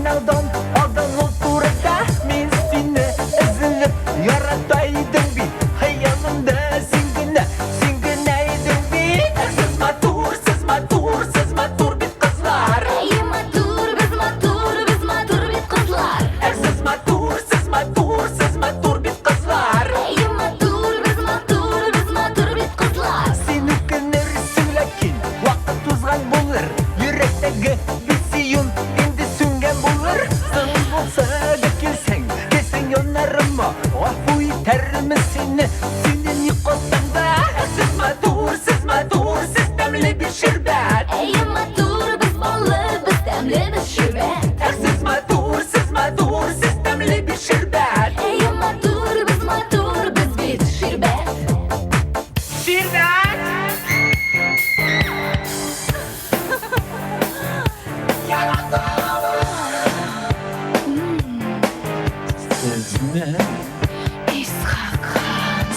aldın ol turda men seni ezilip yarataydım bir hayalimda sen günaydın bir siz matur bit kızlar Ey matur, biz bit kızlar. siz matur bit kızlar Ey matur, biz bit kızlar. seni kınırsın lakin vakit uzgan bulur yürekteki bir siyun indi süngen bulur sen olsa da kelsen yonarıma afu iter mi senin yıkılsan da siz matur siz demli bir şerbet Ey matur, biz ballı, biz demli bir şerbet. siz matur siz demli bir şerbet Ey matur, biz bit şerbet. şerbet Sizmi?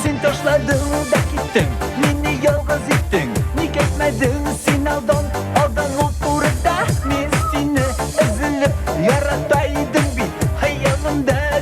Sen taşladın da gittin Beni yalnız ettin Nik etmedin sen aldın ol turda men seni ezilip yarataydım bir hayalimda